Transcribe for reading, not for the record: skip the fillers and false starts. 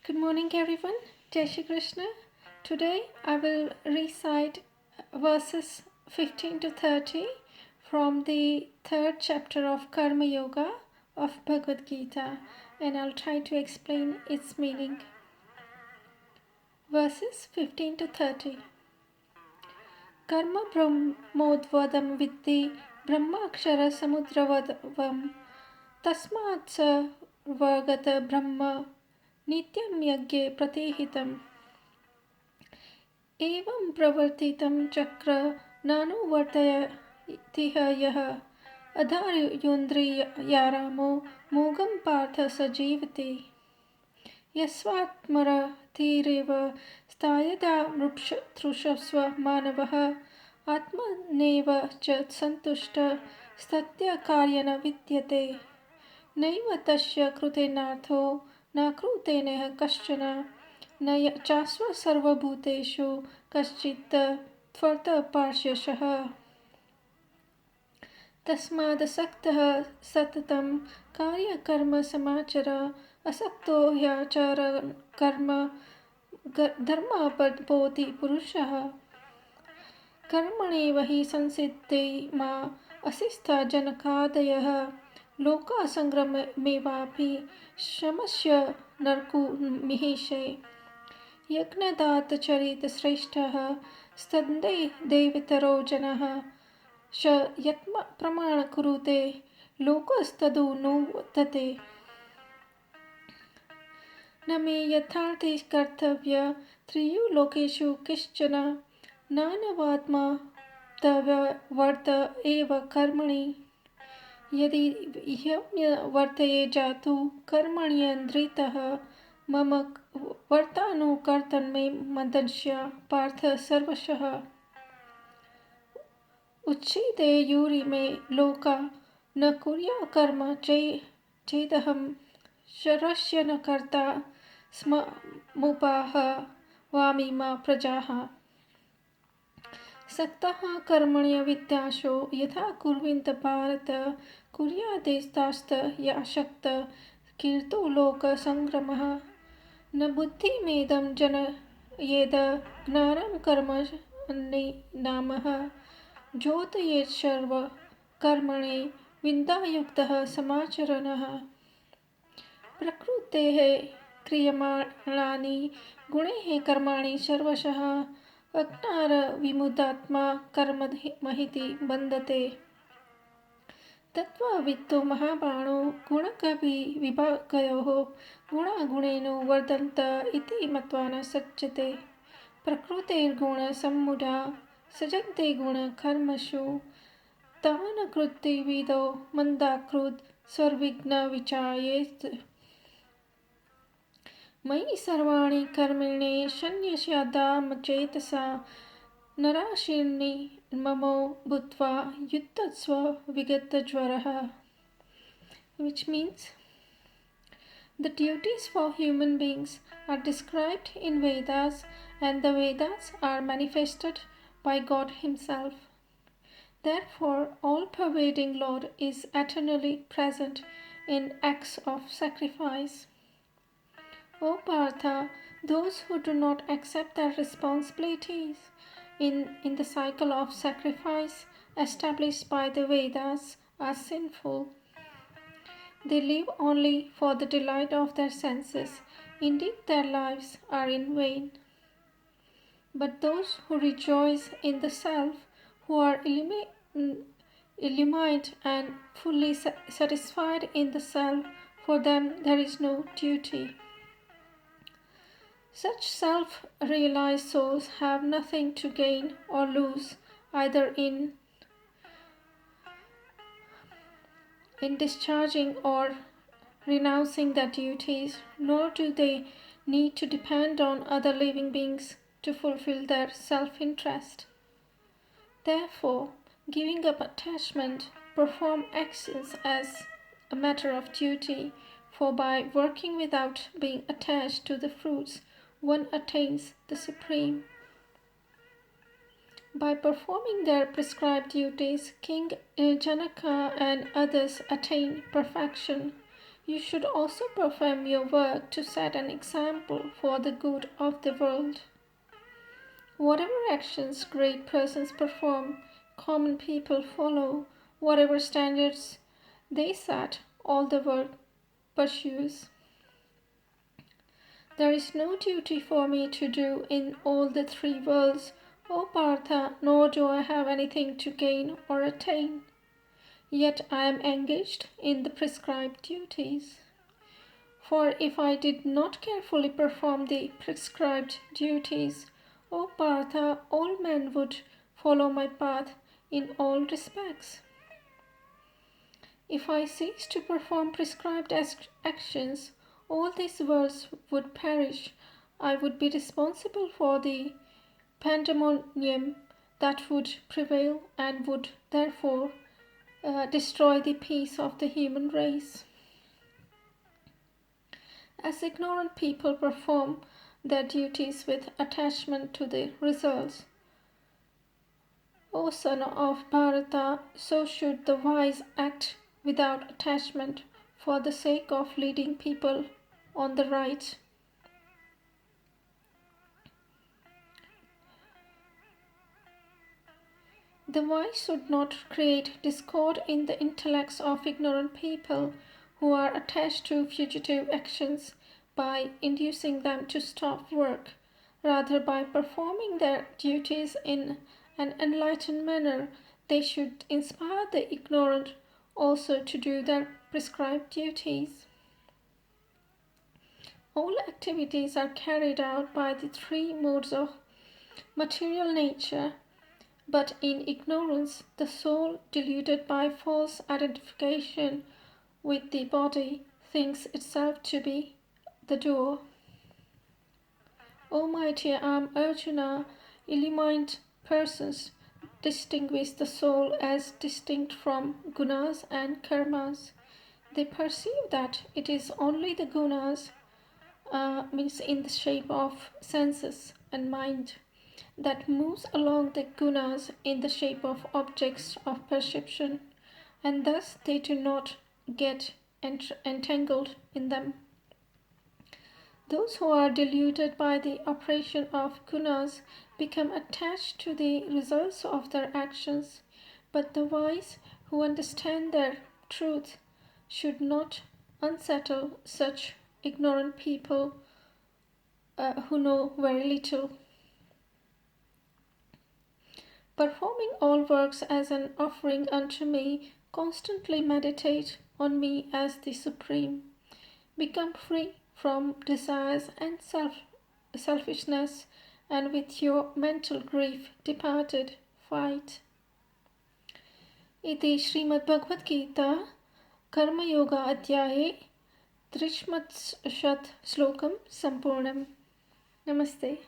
Good morning, everyone. Jai Shri Krishna. Today I will recite verses 15 to 30 from the third chapter of Karma Yoga of Bhagwad Gita, and I'll try to explain its meaning. Verses 15 to 30. Karma brahmodvadam vitti brahmakshara samudravadvam tasmat sa vargata brahma नित्यं यज्ञे प्रतिहितम् एवं प्रवर्तितं चक्र नानुवर्तयतिह यः अधार्योन्द्रियारामो मोघं पार्थ स जीवति यस्वात्मरतिरेव स्थायदा मृक्षतृषस्व मानवः आत्मनेव च सन्तुष्टः सत्यकार्य न विद्यते नैव तस्य कृतेनार्थो न कृतेनः कश्चन न चास्व सर्वभूतेषु कश्चित् त्वर्थपार्श्वशः तस्मादसक्तः सततं कार्यकर्मसमाचर असक्तो ह्याचरन् कर्म धर्मपद्भवति पुरुषः कर्मणेव हि संसिद्धे मा असिस्था जनकादयः लोकासङ्ग्रमेवापि श्रमस्य नरको मिहिषे यज्ञदातचरितश्रेष्ठः स्तन्दे देवतरो जनः श यत्म प्रमाण कुरुते लोकस्तदु नोतते न मे यथार्थे कर्तव्य त्रिषु लोकेषु किश्चन नानवात्मा तवर्त एव कर्मणि यदि ह्यवर्तये जातु कर्मण्यन्द्रितः मम वर्तानुकर्तन्मे मदंश्य पार्थ सर्वशः उच्छिदे यूरि मे लोका न कुर्या कर्म चेदहं शरस्य न कर्ता स्ममुपाह वामि मा प्रजाः सक्तः कर्मण्य विद्याशो यथा कुर्वन्त भारत कुर्यादेस्तास्त याशक्त कीर्तो लोकसङ्ग्रमः न बुद्धिमेदं जनयेद ज्ञानं कर्म नामः ज्योतयेत् कर्मणि विद्यायुक्तः समाचरणः प्रकृतेः क्रियमाणानि गुणैः कर्माणि सर्वशः अज्ञान विमुदात्मा कर्ममहिति बन्धते तत्त्ववित्तो महाबाणो गुणकविविभागयोः गुणागुणेनो वर्धन्त इति मत्वा न सज्जते प्रकृतेर्गुणसम्मूढा सजन्ते गुणकर्मसु तान् कृत्तिविदो मन्दाकृत् सर्वविघ्नविचायेत् मयि सर्वाणि कर्मणि सन्न्यस्यादामचेतसा नराशीर्णि ममो भूत्वा युद्धस्व विगतज्वरः, which means the duties for human beings are described in Vedas, and the Vedas are manifested by God Himself. Therefore, all-pervading Lord is eternally present in acts of sacrifice. O Partha, those who do not accept their responsibilities in the cycle of sacrifice established by the Vedas are sinful. They live only for the delight of their senses. Indeed, their lives are in vain. But those who rejoice in the self, who are illumined and fully satisfied in the self, for them there is no duty. Such self-realized souls have nothing to gain or lose either in discharging or renouncing their duties, nor do they need to depend on other living beings to fulfill their self-interest. Therefore, giving up attachment, perform actions as a matter of duty, for by working without being attached to the fruits, one attains the Supreme. By performing their prescribed duties, King Janaka and others attained perfection. You should also perform your work to set an example for the good of the world. Whatever actions great persons perform, common people follow. Whatever standards they set, all the world pursues. There is no duty for me to do in all the three worlds, O Partha, nor do I have anything to gain or attain. Yet I am engaged in the prescribed duties. For if I did not carefully perform the prescribed duties, O Partha, all men would follow my path in all respects. If I ceased to perform prescribed actions, all these worlds would perish. I would be responsible for the pandemonium that would prevail and would therefore destroy the peace of the human race. As ignorant people perform their duties with attachment to the results, O son of Bharata, so should the wise act without attachment for the sake of leading people on the right. The wise should not create discord in the intellects of ignorant people who are attached to fugitive actions by inducing them to stop work. Rather, by performing their duties in an enlightened manner, they should inspire the ignorant also to do their prescribed duties. All activities are carried out by the three modes of material nature, but in ignorance, the soul, deluded by false identification with the body, thinks itself to be the doer. O mighty Arjuna, illumined persons distinguish the soul as distinct from gunas and karmas. They perceive that it is only the gunas, means in the shape of senses and mind, that moves along the gunas in the shape of objects of perception, and thus they do not get entangled in them. Those who are deluded by the operation of gunas become attached to the results of their actions, but the wise who understand their truth should not unsettle such ignorant people who know very little. Performing all works as an offering unto me, constantly meditate on me as the Supreme. Become free from desires and selfishness, and with your mental grief departed, fight. इति श्रीमद् भगवद गीता कर्मयोगा अध्याये 3 श्लोकं सम्पूर्णम्. Namaste.